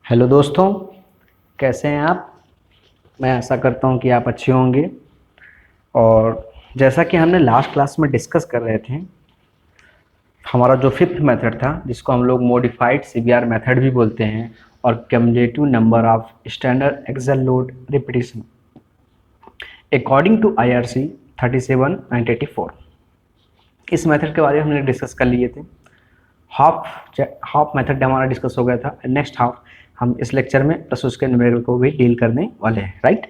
Hello दोस्तों, कैसे हैं आप। मैं आशा करता हूं कि आप अच्छे होंगे। और जैसा कि हमने लास्ट क्लास में डिस्कस कर रहे थे, हमारा जो फिफ्थ मेथड था जिसको हम लोग मॉडिफाइड सीबीआर मेथड भी बोलते हैं और cumulative number of standard axle load repetition according to IRC 37/1984, इस मेथड के बारे में हमने डिस्कस कर लिए थे। हाफ हाफ मेथड हमारा डिस्कस हो गया था। नेक्स्ट हाफ हम इस लेक्चर में प्लस उसके न्यूमेरिकल को भी डील करने वाले हैं, राइट।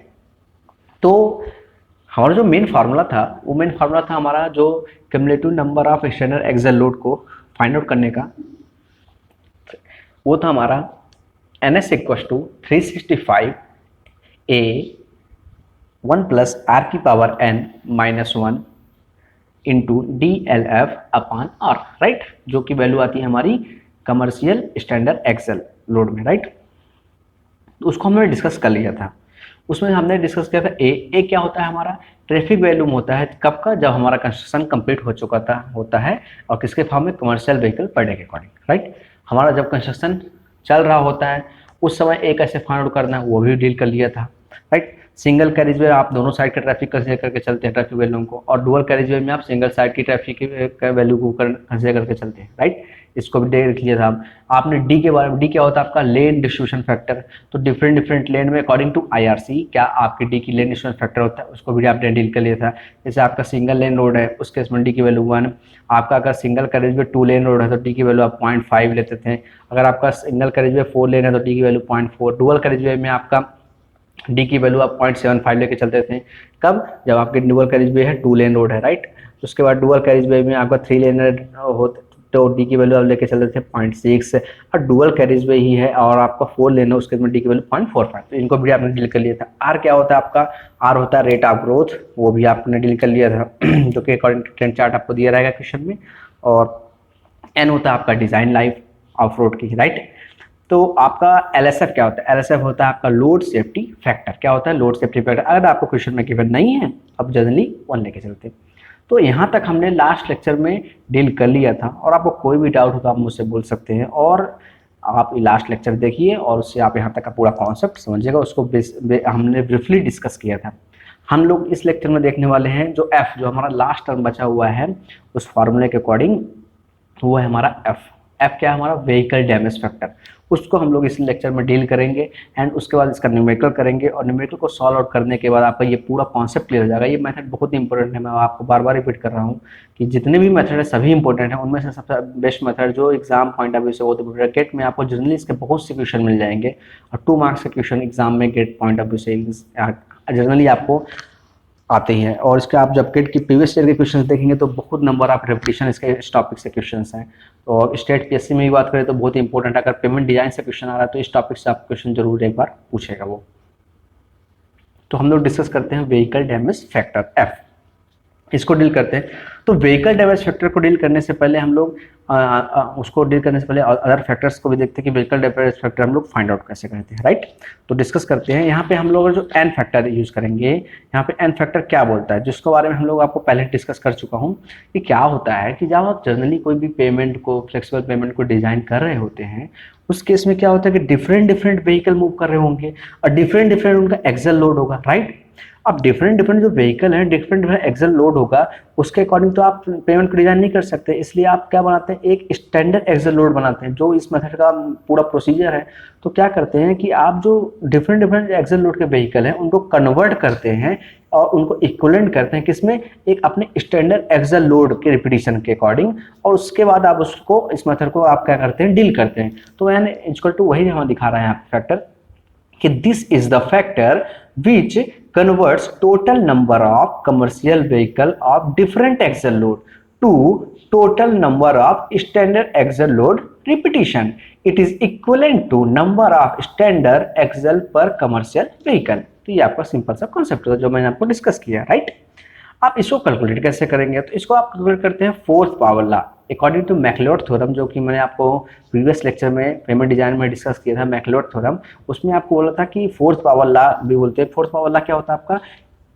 तो हमारा जो मेन फार्मूला था वो मेन फार्मूला था हमारा जो cumulative number of standard axle load को फाइंड आउट करने का। वो था हमारा NS equal to 365 A 1 plus R की power n minus 1 into DLF upon R, right, जो कि वैल्यू आती है हमारी कमर्शियल स्टैंडर्ड एक्सेल लोड में, राइट। तो उसको हमने डिस्कस कर लिया था। उसमें हमने डिस्कस किया था ए क्या होता है हमारा ट्रैफिक वैल्यूम होता है कब का, जब हमारा कंस्ट्रक्शन कंप्लीट हो चुका था होता है, और किसके फॉर्म में, कमर्शियल व्हीकल पर डे के अकॉर्डिंग, राइट। हमारा जब कंस्ट्रक्शन चल रहा होता है उस समय ए कैसे फाइंड आउट करना है वो भी डील कर लिया था, राइट। सिंगल कैरिज वे आप दोनों साइड का ट्रैफिक कंसीडर करके चलते हैं ट्रैफिक वैल्यू को, और डुअल कैरिज वे में आप सिंगल साइड की ट्रैफिक का वैल्यू को कंसीडर करके चलते हैं, राइट। इसको भी देख लिया था आपने। डी के बारे में, डी क्या होता है आपका लेन डिस्ट्रीब्यूशन फैक्टर। तो डिफरेंट लेन में अकॉर्डिंग टू IRC क्या आपके डी की लेन डिस्ट्रीब्यूशन फैक्टर होता है, उसको भी आपने डील कर लिया था। जैसे आपका सिंगल लेन रोड है उस केस में डी की वैल्यू 1, आपका अगर सिंगल कैरेज में 2 लेन रोड है तो डी की वैल्यू आप 0.5 लेते थे। अगर आपका सिंगल कैरेज में 4 लेन है तो डी की वैल्यू 0.4। डुअल कैरेज वे में आपका डी की वैल्यू आप 0.75 लेके चलते थे। कब, जब आपके डुअल कैरेज वे है 2 लेन रोड है, राइट। उसके बाद डुअल कैरेज वे में आपका 3 लेन होता तो डी की वैल्यू आप लेके चलते थे 0.6, और डुअल कैरेज वे ही है और आपका 4 लेन है उसके में डी की वैल्यू 0.45। तो इनको भी आपने डील कर लिया था। आर क्या होता है आपका, आर होता है रेट ऑफ ग्रोथ, वो भी आपने डील कर लिया था जो कि अकॉर्डिंग टू ट्रेंड चार्ट आपको दिया रहेगा क्वेश्चन में। और एन होता है आपका डिजाइन लाइफ ऑफ रोड की, राइट। तो आपका LSF क्या होता है, LSF होता है आपका लोड सेफ्टी फैक्टर। क्या होता है, लोड सेफ्टी फैक्टर। अगर आपको क्वेश्चन में गिवन नहीं है अब जनरली 1 लेके चलते। तो यहाँ तक हमने लास्ट लेक्चर में डील कर लिया था, और आपको कोई भी डाउट हो तो आप मुझसे बोल सकते हैं, और आप लास्ट लेक्चर देखिए और उससे आप यहाँ तक का पूरा कॉन्सेप्ट समझिएगा। उसको हमने ब्रीफली डिस्कस किया था। हम लोग इस लेक्चर में देखने वाले हैं जो F, जो हमारा लास्ट टर्म बचा हुआ है उस फार्मूले के अकॉर्डिंग, वो है हमारा F क्या है हमारा व्हीकल डैमेज फैक्टर। उसको हम लोग इस लेक्चर में डील करेंगे, एंड उसके बाद इसका न्यूमेरिकल करेंगे, और न्यूमेरिकल को सॉल्व आउट करने के बाद आपका ये पूरा कॉन्सेप्ट क्लियर हो जाएगा। ये मेथड बहुत इंपॉर्टेंट है, मैं आपको बार बार रिपीट कर रहा हूँ कि जितने भी मेथड है सभी इंपॉर्टेंट है। उनमें से सबसे बेस्ट मेथड जो एग्जाम पॉइंट ऑफ व्यू से होते हैं गेट में आपको जनरली इसके बहुत से क्वेश्चन मिल जाएंगे, और 2 मार्क्स के क्वेश्चन एग्जाम में गेट पॉइंट ऑफ व्यू से जनरली आपको आते हैं। और इसके आप जब गेट की प्रीवियस ईयर के क्वेश्चन देखेंगे तो बहुत नंबर ऑफ रिपीटिशन इसके इस टॉपिक से क्वेश्चन हैं। और स्टेट PSC में भी बात करें तो बहुत इंपॉर्टेंट है। अगर पेमेंट डिजाइन से क्वेश्चन आ रहा है तो इस टॉपिक से आप क्वेश्चन जरूर एक बार पूछेगा वो। तो हम लोग डिस्कस करते हैं व्हीकल डैमेज फैक्टर F, इसको डील करते हैं। तो व्हीकल डैमेज फैक्टर को डील करने से पहले हम लोग उसको डील करने से पहले अदर फैक्टर्स को भी देखते हैं कि व्हीकल डैमेज फैक्टर हम लोग फाइंड आउट कैसे करते हैं, राइट। तो डिस्कस करते हैं। यहाँ पे हम लोग जो एन फैक्टर यूज करेंगे, यहाँ पे एन फैक्टर क्या बोलता है, जिसके बारे में हम लोग आपको पहले डिस्कस कर चुका हूँ कि क्या होता है कि जब आप जनरली कोई भी पेमेंट को, फ्लेक्सिबल पेमेंट को डिजाइन कर रहे होते हैं, उस केस में क्या होता है कि डिफरेंट व्हीकल मूव कर रहे होंगे और डिफरेंट उनका एक्सेल लोड होगा, राइट। अब डिफरेंट जो व्हीकल है डिफरेंट एक्सेल लोड होगा, उसके अकॉर्डिंग तो आप पेमेंट को डिजाइन नहीं कर सकते। इसलिए आप क्या बनाते हैं, एक स्टैंडर्ड एक्सेल लोड बनाते हैं, जो इस मेथड का पूरा प्रोसीजर है। तो क्या करते हैं कि आप जो डिफरेंट एक्सेल लोड के व्हीकल हैं उनको कन्वर्ट करते हैं और उनको इक्विवेलेंट करते हैं किसमें, एक अपने स्टैंडर्ड एक्सेल लोड के रिपीटिशन के अकॉर्डिंग, और उसके बाद आप उसको, इस मेथड को आप क्या करते हैं, डील करते हैं। तो एन इक्वल टू वही हमें दिखा रहा है यहाँ फैक्टर कि this is the factor which converts total number of commercial vehicle of different axle load to total number of standard axle load repetition. It is equivalent to number of standard axle per commercial vehicle. तो ये आपका simple सा concept है जो मैंने आपको discuss किया, right. आप इसको कैलकुलेट कैसे करेंगे, तो इसको आप कैलकुलेट करते हैं fourth power law according to McLeod theorem, जो कि मैंने आपको प्रीवियस लेक्चर में पेमेंट डिजाइन में डिस्कस किया था मैक्लिओड थ्योरम। उसमें आपको बोला था कि फोर्थ पावर लॉ भी बोलते हैं। फोर्थ पावर लॉ क्या होता है आपका,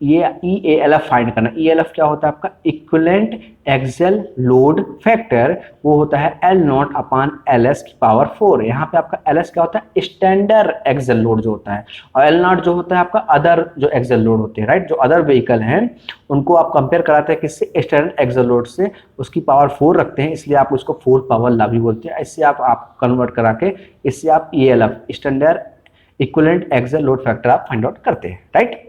ये EALF फाइंड करना। EALF क्या होता है आपका? इक्विवेलेंट एक्सेल लोड फैक्टर, वो होता है L0 अपान LS की पावर 4। यहाँ पे आपका LS क्या होता है? स्टैंडर्ड एक्सेल लोड जो होता है, और L0 जो होता है आपका अदर जो एक्सेल लोड होते हैं, राइट, जो अदर व्हीकल हैं उनको आप कंपेयर कराते हैं किससे? स्टैंडर्ड एक्सेल लोड से, उसकी पावर 4 रखते हैं, इसलिए आप उसको 4 पावर ला भी बोलते हैं। इससे आप कन्वर्ट करा के इससे आप EALF standard equivalent axle load factor आप फाइंड आउट करते हैं, राइट।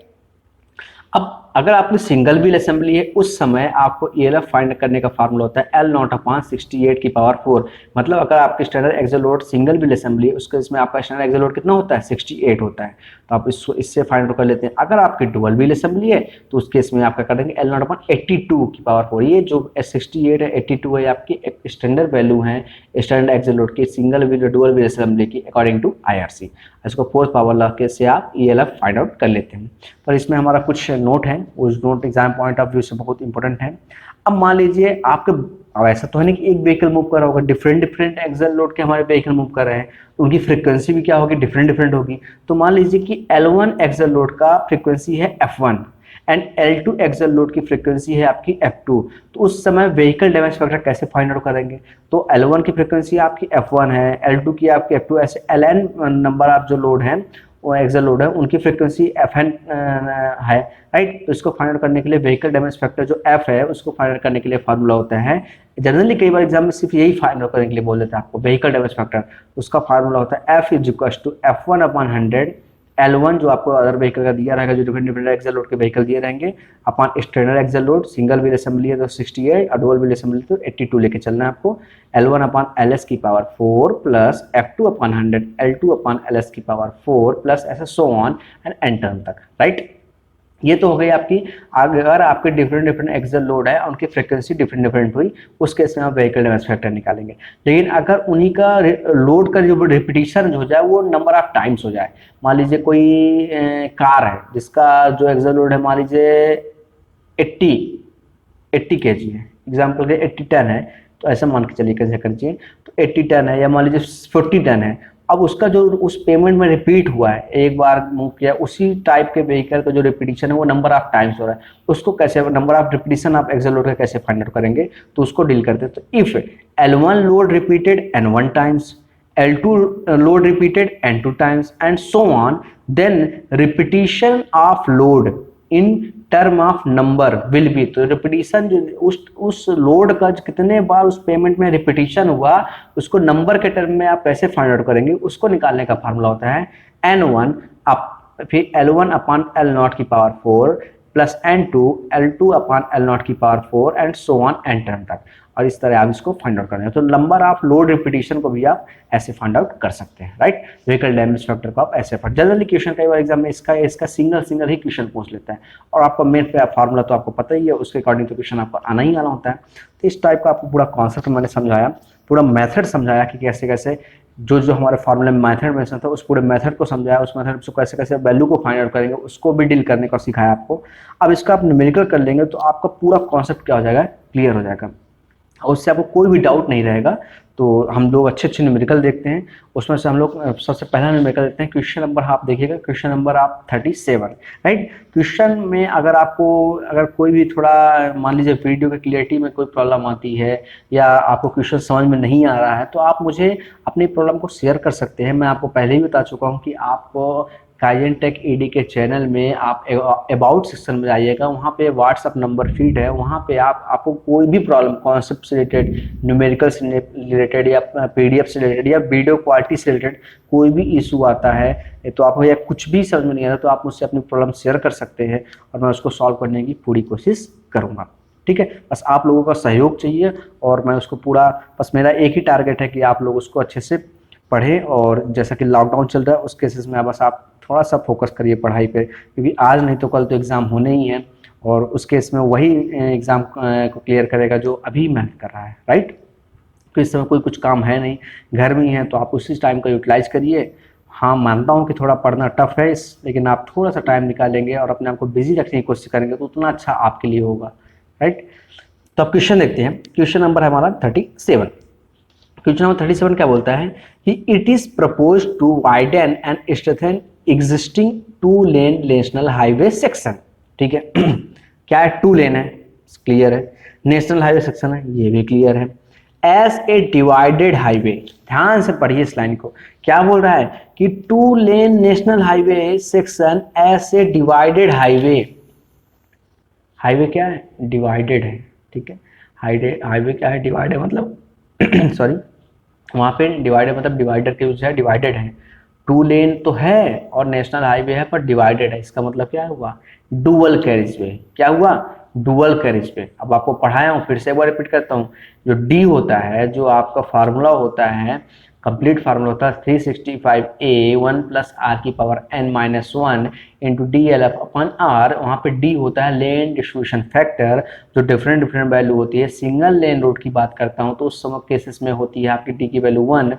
अब अगर आपने सिंगल व्हील असेंबली है, उस समय आपको ELF फाइंड करने का फार्मूला होता है L0 अपान 68 की पावर 4। मतलब अगर आपकी standard axle load single wheel assembly है, उसके इसमें आपका स्टैंडर्ड एक्सेल लोड कितना होता है? 68 होता है। तो आप इससे फाइंड आउट कर लेते हैं। अगर आपकी डुअल व्हील असेंबली है तो उस केस में आपका कर देंगे L0 अपान 82 की पावर 4। ये जो 68 है 82 है आपकी एक स्टैंडर्ड वैल्यू है स्टैंडर्ड एक्सेल लोड की single wheel dual wheel assembly की अकॉर्डिंग टू IRC। इसको 4 पावर ला के से आप ELF फाइंड आउट कर लेते हैं। पर इसमें हमारा कुछ नोट है, उस note exam point of view से बहुत इंपॉर्टेंट है। अब मान लीजिए आपके, अब ऐसा तो है नहीं कि एक व्हीकल मूव कर रहा होगा, डिफरेंट एक्सेल लोड के हमारे व्हीकल मूव कर रहे हैं, तो उनकी फ्रीक्वेंसी भी क्या होगी? डिफरेंट होगी। तो मान लीजिए कि L1 एक्सेल लोड का फ्रीक्वेंसी है F1 and L2 axle load की फ्रीक्वेंसी है आपकी F2। तो उस समय व्हीकल डैमेज फैक्टर कैसे फाइंड आउट करेंगे? तो L1 की फ्रीक्वेंसी आपकी F1 है, L2 की आपकी F2, ऐसे LN नंबर आप जो लोड है वो एक्सेल लोड है उनकी फ्रीक्वेंसी FN है, राइट। तो इसको फाइंड आउट करने के लिए व्हीकल डैमेज फैक्टर जो F है उसको फाइंड आउट करने के लिए फार्मूला होता है, जनरली कई बार एग्जाम में सिर्फ यही फाइंड आउट करने के लिए बोल देते हैं आपको व्हीकल डैमेज फैक्टर, उसका फार्मूला होता है F is equal to F1 upon 100 L1 जो आपको अदर व्हीकल का दिया रहेगा, जो डिफरेंट एक्सेल लोड के व्हीकल दिए रहेंगे, अपान standard axle load, single wheel assembly है तो 68 और डुअल व्हील असेंबली तो 82 लेके चलना है आपको। L1 अपान LS की power 4 plus F2 upon 100 L2 अपान LS की पावर 4 प्लस ऐसे so on and n term तक, राइट। ये तो हो गई आपकी। अगर आपके डिफरेंट एक्सेल लोड है उनकी फ्रीक्वेंसी डिफरेंट हुई, उस केस में आप व्हीकल डैमेज फैक्टर निकालेंगे। लेकिन अगर उन्हीं का लोड का जो रिपीटिशन हो जाए वो नंबर ऑफ टाइम्स हो जाए, मान लीजिए कोई कार है जिसका जो एक्सेल लोड है मान लीजिए 80 kg है, एग्जाम्पल के 80 टन है, तो ऐसा मान के चलिए कैसे करिए, तो 80 टन है या मान लीजिए 40 टन है। अब उसका जो उस पेमेंट में रिपीट हुआ है, एक बार मूव किया, उसी टाइप के व्हीकल का जो रिपीटिशन है वो नंबर ऑफ टाइम्स हो रहा है, उसको कैसे नंबर ऑफ रिपीटिशन आप एक्सेल लोड का कैसे फाइंड आउट करेंगे? तो उसको डील करते हैं। तो if L1 load repeated N1 times, L2 load repeated N2 times and so on, then repetition of load in term of number will be, तो रिपीटिशन जो उस लोड का कितने बार उस पेमेंट में रिपीटिशन हुआ उसको नंबर के टर्म में आप कैसे फाइंड आउट करेंगे, उसको निकालने का फार्मूला होता है N1 अप फिर L1 अपान L0 की पावर 4 प्लस N2 L2 अपान L0 की power 4 and so on an term तक, और इस तरह आप इसको फाइंड आउट करेंगे। तो नंबर ऑफ लोड रिपीटिशन को भी आप ऐसे फाइंड आउट कर सकते हैं, राइट। व्हीकल डैमेज फैक्टर को आप ऐसे फाइंड, जनरली क्वेश्चन कई बार एग्जाम में इसका सिंगल ही क्वेश्चन पूछ लेता है, और आपका मेन पे फार्मूला तो आपको पता ही है, उसके अकॉर्डिंग तो क्वेश्चन आपको आना ही आना होता है। तो इस टाइप का आपको पूरा कॉन्सेप्ट मैंने समझाया, पूरा मेथड समझाया कि कैसे कैसे जो हमारे फार्मूले में मेथड में था उस पूरे मेथड को समझाया, उस मेथड से कैसे कैसे वैल्यू को फाइंड आउट करेंगे उसको भी डील करने का सिखाया आपको। अब इसका आप न्यूमेरिकल कर लेंगे तो आपका पूरा कॉन्सेप्ट क्या हो जाएगा? क्लियर हो जाएगा, और उससे आपको कोई भी डाउट नहीं रहेगा। तो हम लोग अच्छे न्यूमेरिकल देखते हैं, उसमें से हम लोग सबसे पहला न्यूमेरिकल देखते हैं। क्वेश्चन नंबर आप देखिएगा, क्वेश्चन नंबर आप 37, राइट। क्वेश्चन में अगर कोई भी थोड़ा मान लीजिए वीडियो की क्लियरिटी में कोई प्रॉब्लम आती है या आपको क्वेश्चन समझ में नहीं आ रहा है, तो आप मुझे अपनी प्रॉब्लम को शेयर कर सकते हैं। मैं आपको पहले ही बता चुका हूँ कि आपको काइजन टेक ED के चैनल में आप अबाउट सेक्शन में जाइएगा, वहाँ पे व्हाट्सअप नंबर फीड है, वहाँ पे आपको कोई भी प्रॉब्लम कॉन्सेप्ट से रिलेटेड, न्यूमेरिकल से रिलेटेड या PDF से रिलेटेड या वीडियो क्वालिटी से रिलेटेड कोई भी इशू आता है, तो आपको या कुछ भी समझ में नहीं आता तो आप मुझसे अपनी प्रॉब्लम शेयर कर सकते हैं और मैं उसको सॉल्व करने की पूरी कोशिश करूँगा, ठीक है। बस आप लोगों का सहयोग चाहिए और मैं उसको पूरा, बस मेरा एक ही टारगेट है कि आप लोग उसको अच्छे से पढ़ें, और जैसा कि लॉकडाउन चल रहा है उस केसेस में बस आप थोड़ा सा फोकस करिए पढ़ाई पे, क्योंकि आज नहीं तो कल तो एग्ज़ाम होने ही है, और उस केस में वही एग्ज़ाम को क्लियर करेगा जो अभी मेहनत कर रहा है, राइट। तो इस समय कोई कुछ काम है नहीं, घर में ही है, तो आप उसी टाइम का यूटिलाइज करिए। हाँ, मानता हूँ कि थोड़ा पढ़ना टफ है लेकिन आप थोड़ा सा टाइम निकालेंगे और अपने आप को बिजी रखने की कोशिश करेंगे तो उतना अच्छा आपके लिए होगा, राइट। तो अब क्वेश्चन देखते हैं। क्वेश्चन नंबर है हमारा 37। क्वेश्चन नंबर 37 क्या बोलता है कि it is propose to widen and strengthen existing 2 lane national highway section, ठीक है। क्या है, 2 लेन है, क्लियर है। नेशनल हाईवे सेक्शन है, ये भी क्लियर है। एज ए डिवाइडेड हाईवे, ध्यान से पढ़िए इस लाइन को, क्या बोल रहा है कि 2 lane national highway section as a divided highway, highway क्या है, डिवाइडेड है, ठीक है। हाईवे क्या है, डिवाइडेड मतलब सॉरी, वहां पे डिवाइडेड मतलब डिवाइडर के यूज है, डिवाइडेड है। 2 लेन तो है और नेशनल हाईवे है पर डिवाइडेड है, इसका मतलब क्या हुआ, डुअल कैरिज वे। क्या हुआ, डुअल कैरिज वे। अब आपको पढ़ाया हूँ, फिर से एक बार रिपीट करता हूँ। जो डी होता है, जो आपका फार्मूला होता है, कंप्लीट फार्मूला होता है 365A 1 प्लस आर की power n minus 1 into D L F upon r. वहाँ पे डी होता है लेन डिस्ट्रीब्यूशन फैक्टर, जो डिफरेंट वैल्यू होती है। सिंगल लेन रोड की बात करता हूँ तो उस समय केसेस में होती है आपकी डी की वैल्यू 1।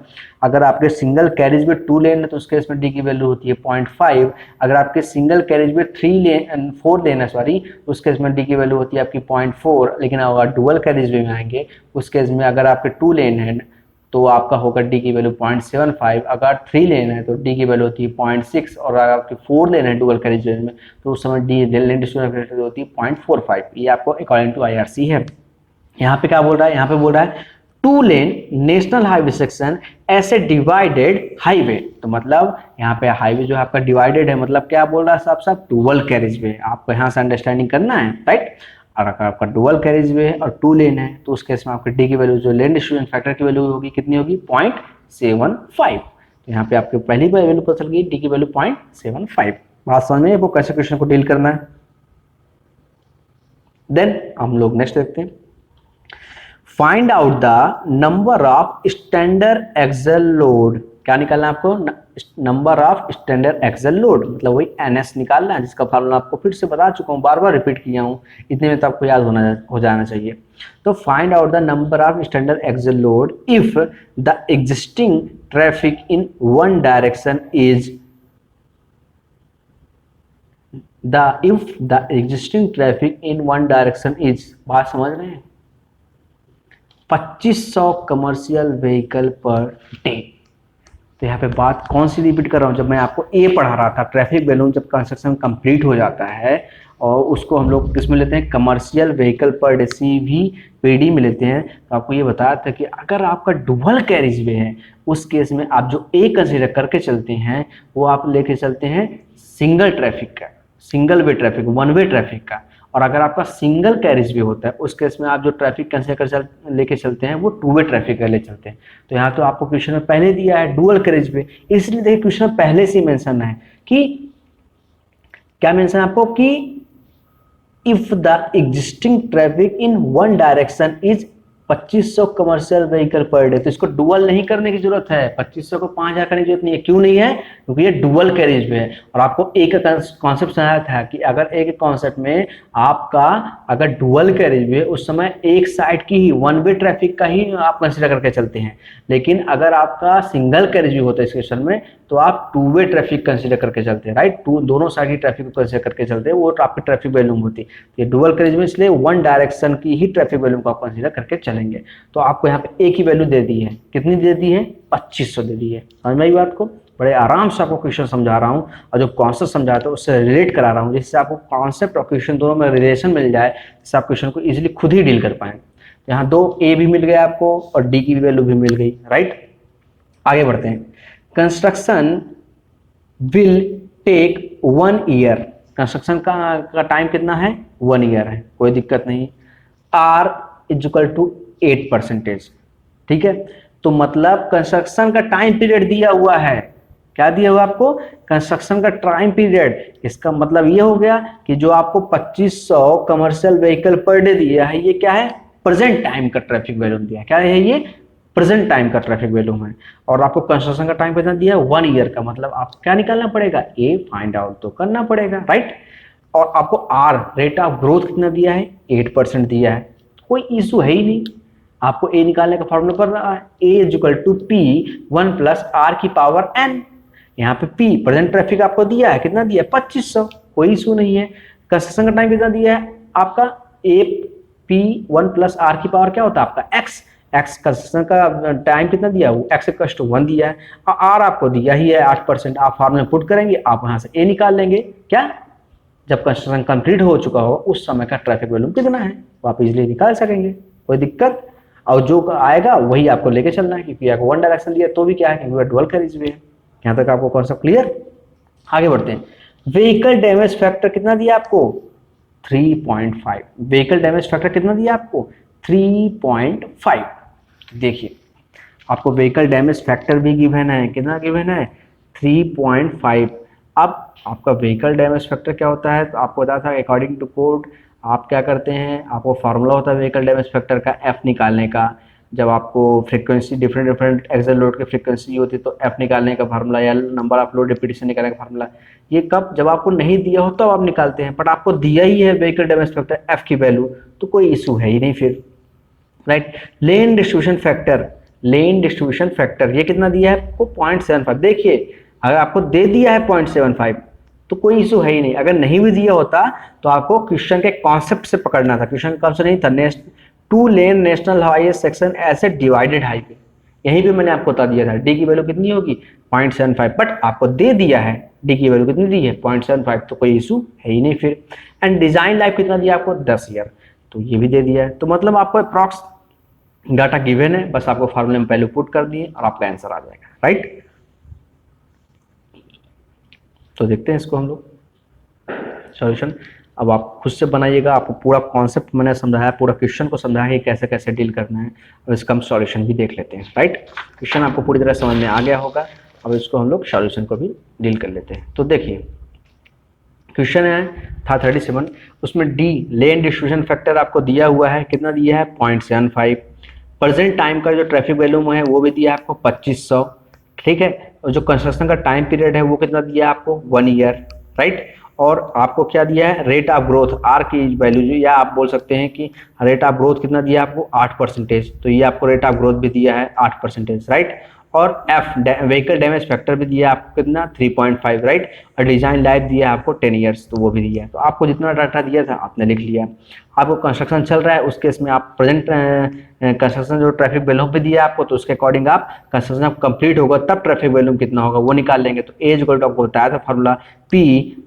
अगर आपके सिंगल कैरिज में 2 लेन है तो उस केस में डी की वैल्यू होती है 0.5। अगर आपके सिंगल कैरिज में 4 लेन है सॉरी, उस केस में डी की वैल्यू होती है आपकी 0.4। लेकिन अगर डुअल कैरिज में आएंगे उस केस में अगर आपके 2 लेन है तो आपका होगा डी की वैल्यू 0.75। अगर 3 लेन है तो डी की वैल्यू होती है 0.6। और अगर आपकी 4 लेन है डुअल कैरिज में तो उस समय डी लेन डिस्ट्रीब्यूशन होती है 0.45। ये आपको अकॉर्डिंग टू आईआरसी है। यहाँ पे क्या बोल रहा है, यहाँ पे बोल रहा है 2 लेन नेशनल हाईवे सेक्शन ऐसे डिवाइडेड हाईवे। तो मतलब यहाँ पे हाईवे जो है आपका डिवाइडेड है, मतलब क्या बोल रहा है साहब, साहब डुअल कैरिज वे। आपको यहाँ से अंडरस्टैंडिंग करना है, राइट। और अगर आपका डुअल कैरिज वे और 2 लेन है तो उस केस में आपके डी की वैल्यू जो लेन डिस्ट्रीब्यूशन फैक्टर की वैल्यू होगी कितनी होगी, 0.75। तो यहाँ पे आपके पहली वैल्यू पता चल गई, डी की वैल्यू 0.75। बात समझ में, आपको कैसे क्वेश्चन को डील करना है। देन हम लोग नेक्स्ट देखते हैं। Find out the number of standard axle load. क्या निकालना है आपको, number of standard axle load, मतलब वही एनएस निकालना है, जिसका फॉर्मूला आपको फिर से बता चुका हूँ, बार बार रिपीट किया हूँ, इतने में तो आपको याद हो जाना चाहिए। तो find out the number of standard axle load if the existing traffic in one direction is if the existing traffic in one direction is, बात समझ रहे हैं, 2500 कमर्शियल व्हीकल पर डे। तो यहाँ पे बात कौन सी रिपीट कर रहा हूँ, जब मैं आपको ए पढ़ा रहा था, ट्रैफिक बैलून जब कंस्ट्रक्शन कंप्लीट हो जाता है और उसको हम लोग किस में लेते हैं, commercial vehicle per day CVPD में लेते हैं। तो आपको ये बताया था कि अगर आपका डुअल कैरिज वे है उस केस में आप जो ए कंसीडर करके चलते हैं वो आप लेके चलते हैं सिंगल ट्रैफिक का, single way traffic, one way traffic का। और अगर आपका सिंगल कैरिज भी होता है उस केस में आप जो ट्रैफिक कैंसिल कर लेके चलते हैं वो 2 वे ट्रैफिक का ले चलते हैं। तो यहाँ तो आपको क्वेश्चन में पहले दिया है डुअल कैरिज पे, इसलिए देखिए क्वेश्चन में पहले से मेंशन है कि क्या मेंशन है आपको कि if the existing traffic in one direction is 2500 commercial vehicle per day. तो इसको डुअल नहीं करने की जरूरत है, 2500 को 5000 करने की जरूरत नहीं है। क्यों नहीं है, क्योंकि ये डुअल कैरिज में है। और आपको एक कॉन्सेप्ट समझाया था कि अगर एक कॉन्सेप्ट में आपका अगर डुअल कैरिज में उस समय एक साइड की ही वन वे ट्रैफिक का ही आप कंसिडर करके चलते हैं, लेकिन अगर आपका सिंगल कैरिज भी होता है इस क्वेश्चन में तो आप 2 वे ट्रैफिक कंसिडर करके चलते हैं, राइट। दोनों साइड की ट्रैफिक को कंसिडर करके चलते हैं, वो आपकी ट्रैफिक वॉल्यूम होती है। ये डुअल कैरिज में इसलिए वन डायरेक्शन की ही ट्रैफिक वॉल्यूम को आप कंसिडर करके चलेंगे। तो आपको यहाँ पे एक ही वैल्यू दे दी है, कितनी दे दी है, 2500 दे दी है। समझ में आई बात को, बड़े आराम से आपको क्वेश्चन समझा रहा हूँ और जो कॉन्सेप्ट समझाता है उससे रिलेट करा रहा हूँ, जिससे आपको कॉन्सेप्ट और क्वेश्चन दोनों में रिलेशन मिल जाए, जिससे आप क्वेश्चन को इजीली खुद ही डील कर पाए। यहाँ 2 ए भी मिल गया आपको और डी की वैल्यू भी मिल गई, राइट। आगे बढ़ते हैं। Construction will take 1 year. Construction का टाइम कितना है, 1 ईयर है, कोई दिक्कत नहीं। R इक्वल टू 8%, ठीक है। तो मतलब कंस्ट्रक्शन का टाइम पीरियड दिया हुआ है, क्या दिया हुआ आपको, कंस्ट्रक्शन का टाइम पीरियड। इसका मतलब ये हो गया कि जो आपको 2500 कमर्शियल व्हीकल पर डे दिया है ये क्या है, प्रेजेंट टाइम का ट्रैफिक वॉल्यूम दिया है। क्या है ये, प्रेजेंट टाइम का ट्रैफिक वॉल्यूम है। और आपको कंस्ट्रक्शन का टाइम कितना दिया है, 1 ईयर का। मतलब आपको क्या निकालना पड़ेगा, ए फाइंड आउट तो करना पड़ेगा, राइट। और आपको आर रेट ऑफ ग्रोथ कितना दिया है, 8% दिया है, कोई इशू है ही नहीं। आपको ए निकालने का फॉर्मूला पड़ रहा है, A equal to P 1 plus are की पावर एन। यहाँ पे पी प्रेजेंट ट्रैफिक आपको दिया है, कितना दिया है, 2500, कोई इशू नहीं है। कंस्ट्रक्शन का टाइम कितना दिया है आपका, ए पी 1 प्लस आर की पावर क्या होता है आपका एक्स। एक्स कंस्ट्रक्शन का टाइम कितना दिया है, वो एक्स इक्वल टू 1 दिया है और आर आपको दिया ही है 8%। आप फॉर्मूला पुट करेंगे, आप वहां से ए निकाल लेंगे, क्या जब कंस्ट्रक्शन कंप्लीट हो चुका हो उस समय का ट्रैफिक वॉल्यूम कितना है, वो आप इजिली निकाल सकेंगे, कोई दिक्कत। और जो आएगा वही आपको लेके चलना है, क्योंकि आपको वन डायरेक्शन दिया तो भी क्या है कि डुअल कैरिज वे है। यहाँ तक आपको कॉन्सेप्ट क्लियर। आगे बढ़ते हैं। व्हीकल डैमेज फैक्टर कितना दिया आपको, 3.5। व्हीकल डैमेज फैक्टर कितना दिया आपको, 3.5। देखिए आपको व्हीकल डैमेज फैक्टर भी गिवन है, कितना गिवन है, 3.5। अब आपका व्हीकल डैमेज फैक्टर क्या होता है, तो आपको बताया था अकॉर्डिंग टू कोड आप क्या करते हैं, आपको फार्मूला होता है व्हीकल डैमेज फैक्टर का एफ निकालने का। जब आपको frequency different different axle load की फ्रीक्वेंसी होती है तो एफ निकालने का फार्मूला या नंबर ऑफ लोड रिपीटेशन निकालने का फार्मूला, ये कब जब आपको नहीं दिया हो तब आप निकालते हैं, बट आपको दिया ही है व्हीकल डैमेज फैक्टर एफ की वैल्यू, तो कोई इशू है ही नहीं फिर, राइट। लेन डिस्ट्रीब्यूशन फैक्टर, लेन डिस्ट्रीब्यूशन फैक्टर ये कितना दिया है आपको, 0.75। देखिए अगर आपको दे दिया है 0.75 तो कोई इशू है ही नहीं। अगर नहीं भी दिया होता तो आपको क्वेश्चन के कॉन्सेप्ट से पकड़ना था, क्वेश्चन कॉन्सेप्ट नहीं था, 2 लेन नेशनल हाईवे सेक्शन ऐसे डिवाइडेड हाईवे, यहीं पे मैंने आपको बता दिया था डी की वैल्यू कितनी होगी 0.75, बट आपको दे दिया है डी की वैल्यू कितनी दी है 0.75, तो कोई इशू है ही नहीं फिर। एंड डिजाइन लाइफ कितना दिया आपको 10 ईयर, तो ये भी दे दिया है, तो मतलब आपको अप्रॉक्स डाटा गिवन है, बस आपको फार्मूले में वैल्यू पुट कर दिए और आपका आंसर आ जाएगा, राइट। तो देखते हैं इसको हम लोग सॉल्यूशन। अब आप खुद से बनाइएगा, आपको पूरा कॉन्सेप्ट मैंने समझाया, पूरा क्वेश्चन को समझाया है कैसे कैसे डील करना है। अब इसका हम सॉल्यूशन भी देख लेते हैं, राइट। क्वेश्चन आपको पूरी तरह समझ में आ गया होगा, अब इसको हम लोग सॉल्यूशन को भी डील कर लेते हैं। तो देखिए क्वेश्चन है था 37, उसमें डी लेन डिस्ट्रीब्यूशन फैक्टर आपको दिया हुआ है, कितना दिया है 0.75। प्रेजेंट टाइम का जो ट्रैफिक वॉल्यूम है वो भी दिया है आपको 2500, ठीक है। और जो कंस्ट्रक्शन का टाइम पीरियड है वो कितना दिया है आपको 1 ईयर, राइट। और आपको क्या दिया है, रेट ऑफ ग्रोथ आर की वैल्यू, या आप बोल सकते हैं कि रेट ऑफ ग्रोथ कितना दिया है आपको 8%, तो ये आपको रेट ऑफ ग्रोथ भी दिया है 8%, राइट। और एफ व्हीकल डैमेज फैक्टर भी दिया है आपको कितना 3.5, राइट। और डिजाइन लाइफ दिया है आपको 10 ईयर्स, तो वो भी दिया है। तो आपको जितना डाटा दिया था आपने लिख लिया। आपको कंस्ट्रक्शन चल रहा है उस केस में आप प्रेजेंट कंस्ट्रक्शन जो ट्रैफिक वॉल्यूम पे दिया है आपको, तो उसके अकॉर्डिंग आप कंस्ट्रक्शन कंप्लीट होगा तब ट्रैफिक वॉल्यूम कितना होगा वो निकाल लेंगे। तो एज इक्वल टू आपको बताया था फार्मूला पी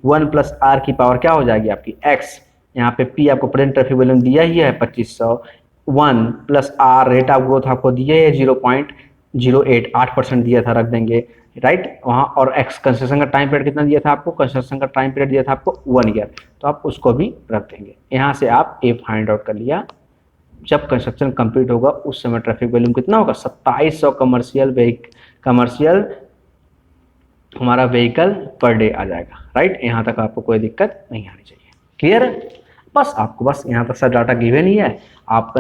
1 प्लस आर की पावर क्या हो जाएगी आपकी एक्स। यहाँ पे पी आपको प्रेजेंट ट्रैफिक वॉल्यूम दिया ही है 2500, 1 plus r rate of growth आपको दिया है 0.08 8% दिया था, रख देंगे, राइट वहाँ। और एक्स कंस्ट्रक्शन का टाइम पीरियड कितना दिया था आपको, कंस्ट्रक्शन का टाइम पीरियड दिया था आपको 1 ईयर, तो आप उसको भी रख देंगे। यहाँ से आप ए फाइंड आउट कर लिया, जब कंस्ट्रक्शन कंप्लीट होगा उस समय ट्रैफिक वॉल्यूम कितना होगा 2700 कमर्शियल हमारा व्हीकल पर डे आ जाएगा, राइट। यहाँ तक आपको कोई दिक्कत नहीं आनी चाहिए, क्लियर है। बस आपको बस यहाँ तक सब डाटा गिवन ही है। आप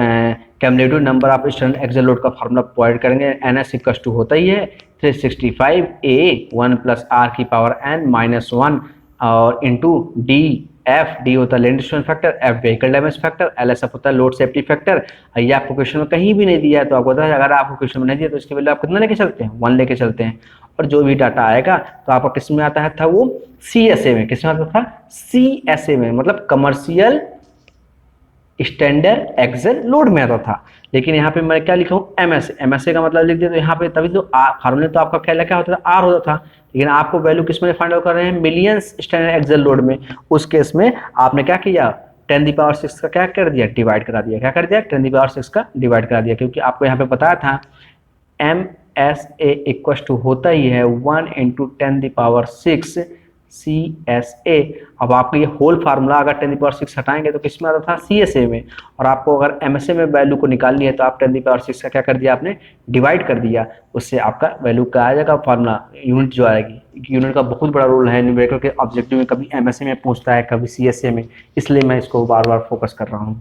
cumulative number of standard axle load का फार्मूला प्रोवाइड करेंगे, NS इक्वल्स टू होता ही है 365A 1 प्लस आर की पावर n माइनस 1 और इंटू डी एफ, डी होता है lane distribution factor, F vehicle damage factor, LSF होता है लोड सेफ्टी फैक्टर। ये आपको क्वेश्चन में कहीं भी नहीं दिया है तो आपको बताया अगर आपको क्वेश्चन में नहीं दिया तो इसके वैल्यू आप कितना लेके चलते हैं 1 लेके चलते हैं। और जो भी डाटा आएगा तो आपका किस में आता है था वो CSA में, किस में आता था CSA में, मतलब कमर्शियल स्टैंडर्ड एक्सेल लोड में आता था। लेकिन यहाँ पे मैं क्या लिखा हूँ MSA का मतलब लिख दिया, तो यहाँ पे तभी तो फार्मूले तो आपका क्या होता था R होता था, लेकिन आपको वैल्यू किस में फाइंड आउट कर रहे हैं मिलियंस स्टैंडर्ड एक्सेल लोड में। उस केस में आपने क्या किया 10⁶ का क्या कर दिया डिवाइड करा दिया, क्या कर दिया 10⁶ का डिवाइड करा दिया, क्योंकि आपको यहाँ पे बताया था MSA इक्वल टू होता ही है 1 × 10⁶ CSA। अब आपको ये होल फार्मूला अगर 10⁶ हटाएंगे तो किस में आता था CSA में, और आपको अगर MSA में वैल्यू को निकालनी है तो आप 10⁶ का क्या कर दिया आपने डिवाइड कर दिया, उससे आपका वैल्यू का आ जाएगा फार्मूला यूनिट जो आएगी। यूनिट का बहुत बड़ा रोल है न्यूमेरिकल के ऑब्जेक्टिव में, कभी MSA में पूछता है कभी CSA में, इसलिए मैं इसको बार बार फोकस कर रहा हूँ।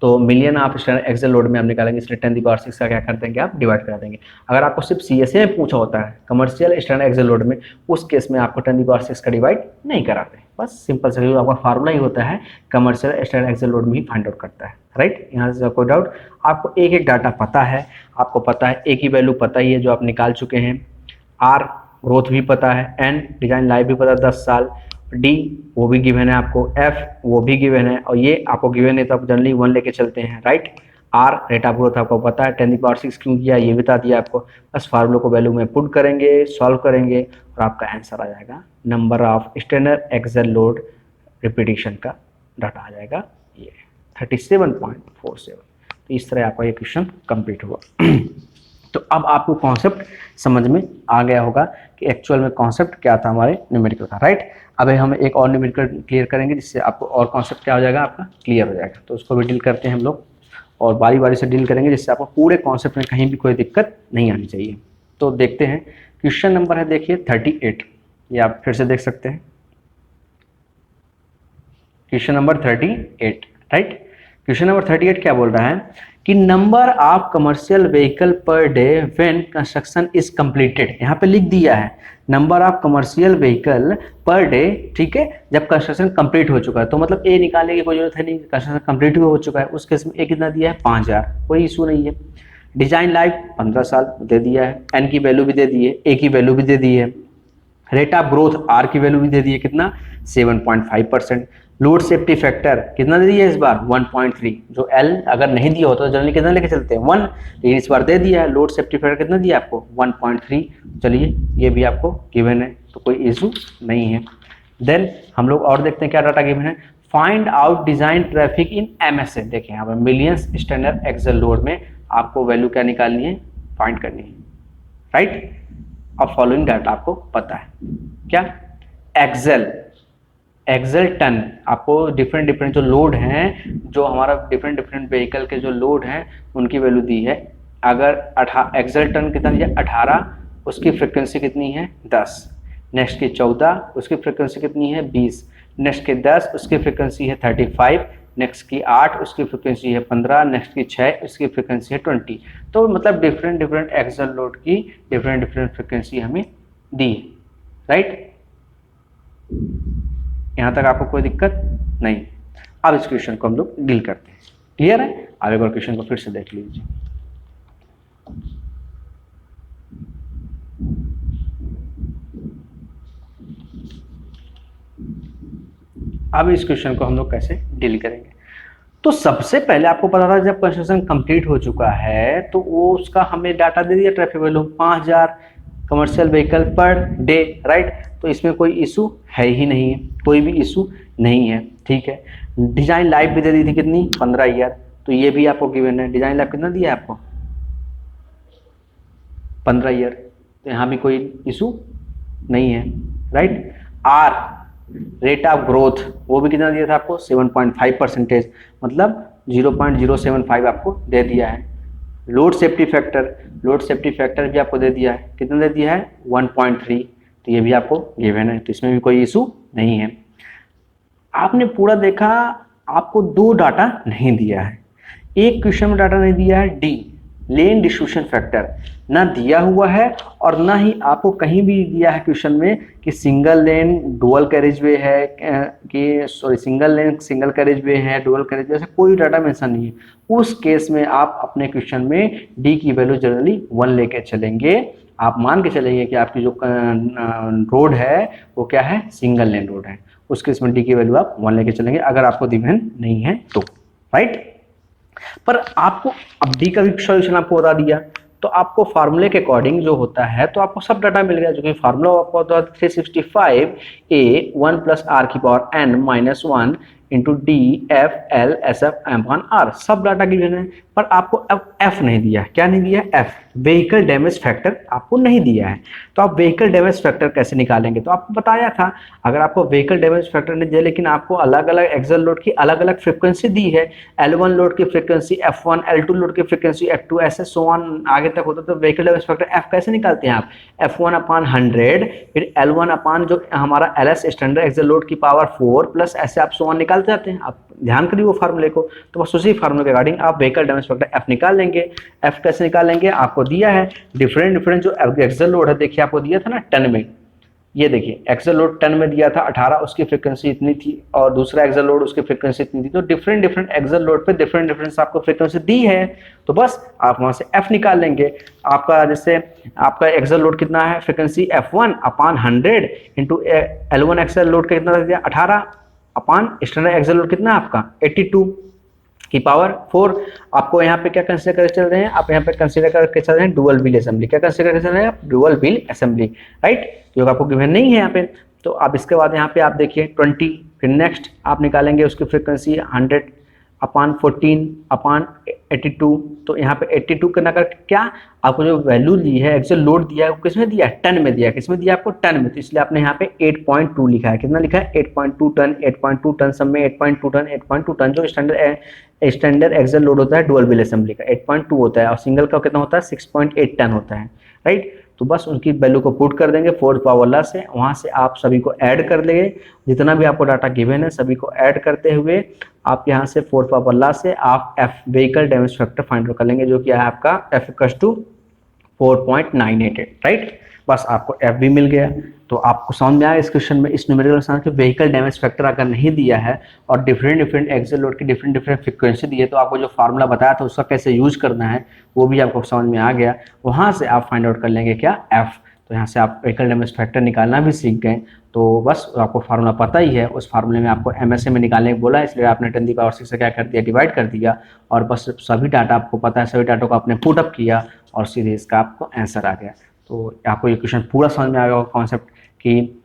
तो मिलियन आप स्टैंडर्ड एक्सेल लोड में आप निकालेंगे, इसलिए 10⁶ का क्या कर देंगे आप डिवाइड करा देंगे। अगर आपको सिर्फ CSA में पूछा होता है कमर्शियल स्टैंडर्ड एक्सेल लोड में, उस केस में आपको 10⁶ का डिवाइड नहीं कराते, बस सिंपल से आपका फार्मूला ही होता है कमर्शियल स्टैंडर्ड एक्सेल लोड में ही फाइंड आउट करता है, राइट। यहाँ से कोई डाउट, आपको एक एक डाटा पता है, आपको पता है एक ही वैल्यू पता ही है जो आप निकाल चुके हैं, R ग्रोथ भी पता है, N डिजाइन लाइफ भी पता है 10 साल, डी वो भी गिवन है आपको, एफ वो भी गिवन है, और ये आपको गिवन है तो आप जनरली 1 लेके चलते हैं, right. R rate of growth आपको पता है 10⁶ क्यों किया ये बता दिया आपको। बस फार्मूले को वैल्यू में पुट करेंगे, सॉल्व करेंगे और आपका आंसर आ जाएगा number of standard axle load repetition का डाटा आ जाएगा ये 37.47। तो इस तरह आपका ये क्वेश्चन कंप्लीट हुआ। तो अब आपको कॉन्सेप्ट समझ में आ गया होगा कि एक्चुअल में कॉन्सेप्ट क्या था हमारे न्यूमेरिकल का, राइट। अब हम एक और न्यूमेरिकल क्लियर करेंगे जिससे आपको और कॉन्सेप्ट क्या हो जाएगा, आपका क्लियर हो जाएगा। तो उसको भी डील करते हैं हम लोग और बारी बारी से डील करेंगे जिससे आपको पूरे कॉन्सेप्ट में कहीं भी कोई दिक्कत नहीं आनी चाहिए। तो देखते हैं क्वेश्चन नंबर है देखिए 38, ये आप फिर से देख सकते हैं question number 38, right. Question number 38 क्या बोल रहा है कि number of commercial vehicle per day when construction is completed. यहाँ पे लिख दिया है number of commercial vehicle per day, ठीक है, जब कंस्ट्रक्शन कंप्लीट हो चुका है। तो मतलब ए निकालने की कोई जरूरत है नहीं, कंस्ट्रक्शन कंप्लीट हो चुका है। उस केस में ए कितना दिया है 5000, कोई इशू नहीं है। डिजाइन लाइफ 15 साल दे दिया है, एन की वैल्यू भी दे दी है, ए की वैल्यू भी दे दी है, रेट ऑफ ग्रोथ आर की वैल्यू भी दे दी है कितना 7.5%। लोड सेफ्टी फैक्टर कितना दे दिया है इस बार 1.3, जो एल अगर नहीं दिया होता तो जनरली कितना लेके चलते हैं 1, लेकिन इस बार दे दिया है। लोड सेफ्टी फैक्टर कितना दिया आपको 1.3, चलिए ये भी आपको गिवन है तो कोई इशू नहीं है। देन हम लोग और देखते हैं क्या डाटा गिवन है। Find out design traffic in MSA, देखिए यहाँ पर मिलियंस स्टैंडर्ड एक्सेल लोड में आपको वैल्यू क्या निकालनी है, फाइंड करनी है, राइट। अब फॉलोइंग डाटा आपको पता है क्या, एक्सेल टन, आपको डिफरेंट जो लोड हैं, जो हमारा डिफरेंट व्हीकल के जो लोड हैं उनकी वैल्यू दी है। अगर एक्सेल टन कितना दिया 18, उसकी फ्रिक्वेंसी कितनी है 10, नेक्स्ट की 14, उसकी फ्रिक्वेंसी कितनी है 20, नेक्स्ट के 10, उसकी फ्रिक्वेंसी है 35, नेक्स्ट की 8, उसकी फ्रिक्वेंसी है 15, नेक्स्ट की 6, उसकी फ्रिक्वेंसी है 20। तो मतलब डिफरेंट एक्सेल लोड की डिफरेंट फ्रिक्वेंसी हमें दी है, राइट। यहाँ तक आपको कोई दिक्कत नहीं। अब इस क्वेश्चन को हम लोग डील करते हैं, क्लियर है। अब एक बार क्वेश्चन को फिर से देख लीजिए। अब इस क्वेश्चन को हम लोग कैसे डील करेंगे। तो सबसे पहले आपको पता था जब कंस्ट्रक्शन कंप्लीट हो चुका है तो वो उसका हमें डाटा दे दिया traffic value 5000 commercial vehicle per day, right. तो इसमें कोई इशू है ही नहीं है, कोई भी इशू नहीं है, ठीक है। डिजाइन लाइफ भी दे दी थी कितनी 15 ईयर, तो ये भी आपको गिवन है। डिजाइन लाइफ कितना दिया है आपको 15 ईयर, तो यहाँ भी कोई इशू नहीं है, right. R rate of growth वो भी कितना दिया था आपको 7.5%, मतलब 0.075 आपको दे दिया है। लोड सेफ्टी फैक्टर भी आपको दे दिया है, कितना दे दिया है 1.3, तो ये भी आपको गिवन है, तो इसमें भी कोई इशू नहीं है। आपने पूरा देखा, आपको 2 डाटा नहीं दिया है। एक क्वेश्चन में डाटा नहीं दिया है डी, लेन डिस्ट्रीब्यूशन फैक्टर ना दिया हुआ है, और ना ही आपको कहीं भी दिया है क्वेश्चन में कि सिंगल लेन डुअल कैरेजवे है कि सिंगल लेन सिंगल कैरेजवे है, डुअल कैरेजवे, ऐसा कोई डाटा मेंशन नहीं है। उस केस में आप अपने क्वेश्चन में डी की वैल्यू जनरली 1 लेके चलेंगे। आप मान के चलेंगे कि आपकी जो रोड है वो क्या है, सिंगल लेन रोड है। उस केस में डी की वैल्यू आप 1 लेके चलेंगे, अगर आपको गिवन नहीं है तो, राइट। पर आपको अब डी का भी सॉल्यूशन आपको बता दिया, तो आपको फार्मूले के अकॉर्डिंग जो होता है तो आपको सब डाटा मिल गया, जो कि फार्मूला आपको होता है 365 1 + r⁻n-1 into D F L S F m/r, सब डाटा गिवन है। पर आपको अब एफ नहीं दिया, क्या नहीं दिया, एफ व्हीकल डैमेज फैक्टर आपको नहीं दिया है। तो आप व्हीकल डैमेज फैक्टर कैसे निकालेंगे, तो आपको बताया था अगर आपको व्हीकल डैमेज फैक्टर नहीं दिया लेकिन आपको अलग अलग एक्सेल लोड की अलग अलग फ्रिक्वेंसी दी है, L1 लोड की फ्रिक्वेंसी F1, L2 लोड की फ्रिक्वेंसी F2, ऐसे सो ऑन आगे तक होता, तो व्हीकल डैमेज फैक्टर एफ कैसे निकालते हैं आप, F1/100 फिर L1 जो हमारा LS स्टैंडर्ड एक्सेल लोड की पावर 4 प्लस ऐसे आप सो ऑन निकालते जाते हैं। आप ध्यान करिए वो फार्मूले को, तो बस उसी फार्मूले के अकॉर्डिंग आप व्हीकल डैमेज फैक्टर एफ निकाल लेंगे। एफ कैसे निकालेंगे, आपको दिया है डिफरेंट जो एक्सेल लोड है, देखिए आपको दिया था ना टन में, ये देखिए एक्सेल लोड टन में दिया था 18, उसकी फ्रीक्वेंसी इतनी थी, और दूसरा एक्सेल लोड उसकी फ्रीक्वेंसी इतनी थी। तो डिफरेंट एक्सेल लोड पे डिफरेंट आपको फ्रीक्वेंसी दी है, तो बस आप वहां से एफ निकाल लेंगे। आपका जैसे आपका एक्सेल लोड कितना है, frequency F1/100 into L1 Excel load का कितना दिया 18 अपॉन स्टैंडर्ड एक्सेल लोड कितना आपका 82 की पावर 4। आपको यहाँ पे क्या कंसीडर कर चल रहे हैं, आप यहाँ पे कंसीडर करके चल रहे हैं डुअल व्हील असेंबली, क्या कंसीडर करके चल रहे हैं आप, डुअल व्हील असेंबली, राइट, जो आपको गिवन नहीं है यहाँ पे। तो आप इसके बाद यहाँ पे आप देखिए 20, फिर नेक्स्ट आप निकालेंगे उसकी फ्रीक्वेंसी 100/14/82। तो यहाँ पे 82 करना कर क्या आपको जो वैल्यू दी है, एक्चुअल लोड दिया है, वो किसमें दिया है, 10 में दिया है। किसमें दिया है आपको, 10 में। तो इसलिए आपने यहाँ पे 8.2 लिखा है। कितना लिखा है, 8.2 टन। 8.2 टन सब में 8.2 टन, 8.2 टन जो स्टैंडर्ड एक्सेल लोड होता है डुअल व्हील असेंबली का 8.2 होता है, और सिंगल का कितना होता है 6.8 टन होता है, राइट। तो बस उनकी वैल्यू को पुट कर देंगे फोर्थ पावर लॉ से, वहाँ से आप सभी को ऐड कर देंगे, जितना भी आपको डाटा गिवन है सभी को ऐड करते हुए आप यहाँ से फोर्थ पावर लॉ से आप F vehicle damage factor find out कर लेंगे, जो कि है आपका एफ इक्वल्स टू 4.988, राइट। बस आपको एफ भी मिल गया। तो आपको समझ में आया इस क्वेश्चन में, इस न्यूमेरिकल आंसर के व्हीकल डैमेज फैक्टर अगर नहीं दिया है और डिफरेंट एक्सेल लोड की डिफरेंट फ्रीक्वेंसी दी है, तो आपको जो फार्मूला बताया था उसका कैसे यूज करना है वो भी आपको समझ में आ गया। वहाँ से आप फाइंड आउट कर लेंगे क्या, एफ। तो यहाँ से आप व्हीकल डैमेज फैक्टर निकालना भी सीख गए। तो बस आपको फार्मूला पता ही है, उस फार्मूले में आपको एमएसए में निकालने को बोला, इसलिए आपने 10⁻6 से क्या कर दिया, डिवाइड कर दिया, और बस सभी डाटा आपको पता है, सभी डाटा को आपने पुट अप किया और सीधे इसका आपको आंसर आ गया। तो आपको ये क्वेश्चन पूरा समझ में आ गया कॉन्सेप्ट कि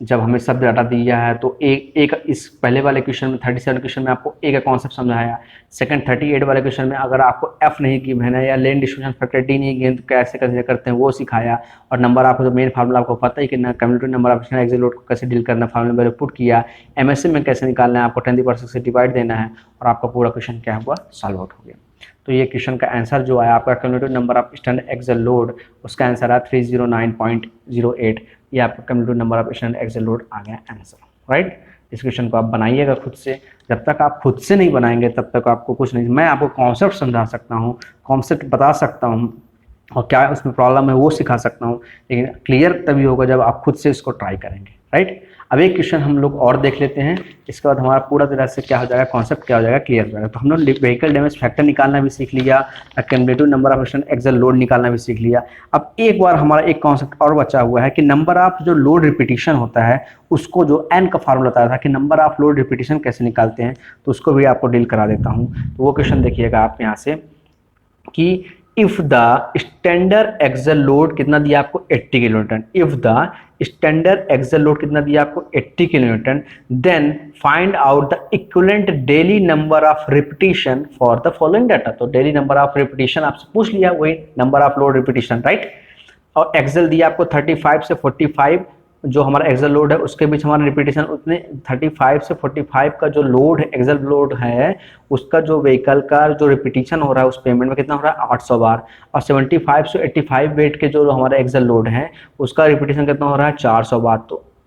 जब हमें सब डाटा दिया है तो एक इस पहले वाले क्वेश्चन में 37 क्वेश्चन में आपको एक कॉन्सेप्ट समझाया। सेकंड 38 वाले क्वेश्चन में अगर आपको एफ नहीं गिवन है या लेन डिस्ट्रीब्यूशन फैक्टर डी नहीं गिवन तो कैसे कैसे करते हैं वो सिखाया, और नंबर आपको जो मेन फार्मूला आपको पता ही कि ना community number of axle load को कैसे डील करना, फार्मूला में पुट किया, एमएसए में कैसे निकालना है, आपको 10⁻6 से डिवाइड देना है, और आपका पूरा क्वेश्चन क्या हुआ, सॉल्व आउट हो गया। तो ये क्वेश्चन का आंसर जो आया आपका community number of standard axle load, उसका आंसर आया 309.08। ये आपका community number of standard axle load आ गया आंसर, राइट। इस क्वेश्चन को आप बनाइएगा खुद से, जब तक आप खुद से नहीं बनाएंगे तब तक आपको कुछ नहीं। मैं आपको कॉन्सेप्ट समझा सकता हूँ, कॉन्सेप्ट बता सकता हूँ, और क्या उसमें प्रॉब्लम है वो सिखा सकता हूँ, लेकिन क्लियर तभी होगा जब आप खुद से इसको ट्राई करेंगे, राइट। अब एक क्वेश्चन हम लोग और देख लेते हैं, इसके बाद हमारा पूरा तरह से क्या हो जाएगा, कॉन्सेप्ट क्या हो जाएगा, क्लियर हो जाएगा। तो हम लोग व्हीकल डैमेज फैक्टर निकालना भी सीख लिया, cumulative number of axle load निकालना भी सीख लिया। अब एक बार हमारा एक कॉन्सेप्ट और बचा हुआ है कि नंबर ऑफ जो लोड रिपीटिशन होता है उसको, जो एन का फार्मूला बताया था कि नंबर ऑफ लोड रिपीटिशन कैसे निकालते हैं, तो उसको भी आपको डील करा देता हूँ। तो वो क्वेश्चन देखिएगा आप यहाँ से कि if the standard axle load कितना दिया आपको 80 kilonewton, if the standard axle load कितना दिया आपको 80 kilonewton, then find out the equivalent daily number of repetition for the following data. तो डेली नंबर ऑफ रिपीटिशन आपसे पूछ लिया, वही number of load repetition, right. और एक्सेल दिया आपको 35 से 45, जो हमारा एक्सेल लोड है उसके बीच हमारा रिपीटेशन उतने 35 से 45 का जो लोड है, एक्सेल लोड है, उसका जो व्हीकल का जो रिपीटेशन हो रहा है उस पेमेंट में कितना हो रहा है 800 बार, और 75 से 85 वेट के जो हमारा एक्सेल लोड है उसका रिपीटेशन कितना हो रहा है 400 बार।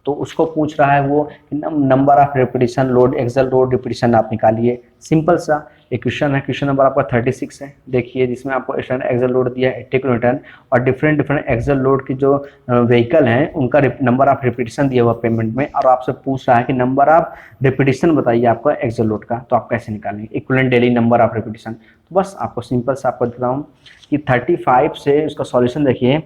तो उसको पूछ रहा है वो number of repetition load axle load repetition आप निकालिए। सिंपल सा एक क्वेश्चन है, क्वेश्चन नंबर आपका 36 है, देखिए, जिसमें आपको स्टैंडर्ड एक्सेल लोड दिया है 80 किलोन्यूटन, और डिफरेंट एक्सेल लोड की जो व्हीकल हैं उनका नंबर ऑफ रिपीटेशन दिया हुआ पेमेंट में, और आपसे पूछ रहा है कि नंबर ऑफ रिपीटेशन बताइए आपका एक्सेल लोड का। तो आप कैसे निकालेंगे equivalent daily number of repetition. तो बस आपको सिंपल सा आपको बताऊँ कि 35 से उसका सॉल्यूशन देखिए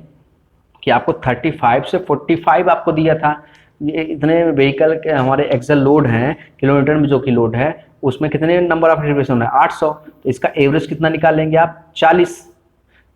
कि आपको 35 से 45 आपको दिया था, ये इतने व्हीकल के हमारे एक्सेल लोड हैं किलोमीटर में, जो कि लोड है उसमें कितने नंबर ऑफ रिपीटेशन है 800। तो इसका एवरेज कितना निकालेंगे आप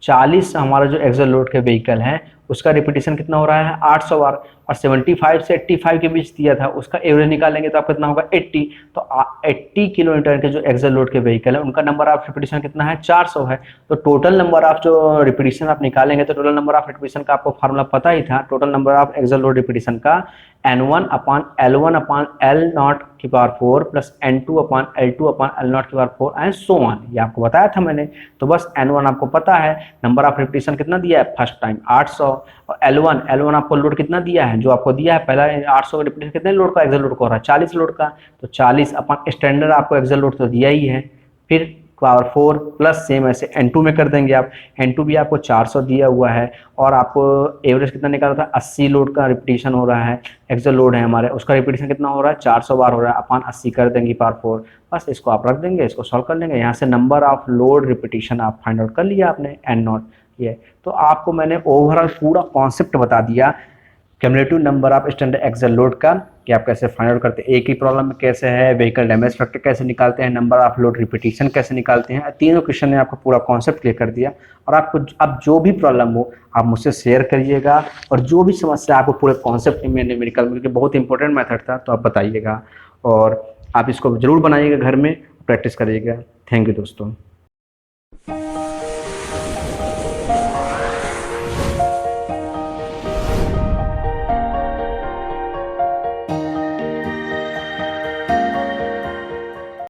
40 हमारा जो एक्सेल लोड के व्हीकल है उसका रिपीटेशन कितना हो रहा है 800 बार, और 75 से 85 के बीच दिया था, उसका एवरेज निकालेंगे तो आपका कितना होगा 80। तो 80 किलोमीटर के जो एक्सेल लोड के व्हीकल है उनका नंबर ऑफ रिपीटेशन कितना है 400 है। तो टोटल नंबर ऑफ जो रिपीटेशन आप निकालेंगे, तो टोटल नंबर ऑफ रिपीटेशन का आपको फार्मूला पता ही था, total number of axle load repetition का N1/L1/L0 की पावर 4 प्लस N2/L2/L0 की पावर 4 एंड सो ऑन, ये आपको बताया था मैंने। तो बस N1 आपको पता है, नंबर ऑफ रिपीटेशन कितना दिया है फर्स्ट टाइम 800, और L1 आपको लोड कितना दिया है, जो आपको दिया है पहला 800 का रिपीटेशन कितने लोड का एक्सेल लोड का हो रहा है 40 लोड का, तो 40 अपन स्टैंडर्ड आपको एक्सेल लोड तो दिया ही है, फिर पावर 4 प्लस सेम ऐसे N2 में कर देंगे आप। N2 भी आपको 400 दिया हुआ है, और आपको एवरेज कितना निकाला था 80 लोड का रिपीटेशन हो रहा है, एक्सेल लोड है हमारे, उसका रिपीटेशन कितना हो रहा है 400 बार हो रहा है, अपन 80 कर देंगे पावर 4। बस इसको आप रख देंगे, इसको सॉल्व कर लेंगे, यहाँ से नंबर ऑफ लोड रिपीटेशन आप फाइंड आउट कर लिया आपने N0 ये। तो आपको मैंने ओवरऑल पूरा कॉन्सेप्ट बता दिया cumulative number of standard axle load का, कि आप कैसे फाइंड आउट करते हैं, एक ही प्रॉब्लम में कैसे है, व्हीकल डैमेज फैक्टर कैसे निकालते हैं, नंबर ऑफ लोड रिपीटेशन कैसे निकालते हैं। तीनों क्वेश्चन ने आपको पूरा कॉन्सेप्ट क्लियर कर दिया, और आपको अब जो भी प्रॉब्लम हो आप मुझसे शेयर करिएगा, और जो भी समस्या आपको पूरे कॉन्सेप्ट में न्यूमेरिकल में, बहुत इंपॉर्टेंट मेथड था, तो आप बताइएगा। और आप इसको ज़रूर बनाइएगा घर में, प्रैक्टिस करिएगा। थैंक यू दोस्तों।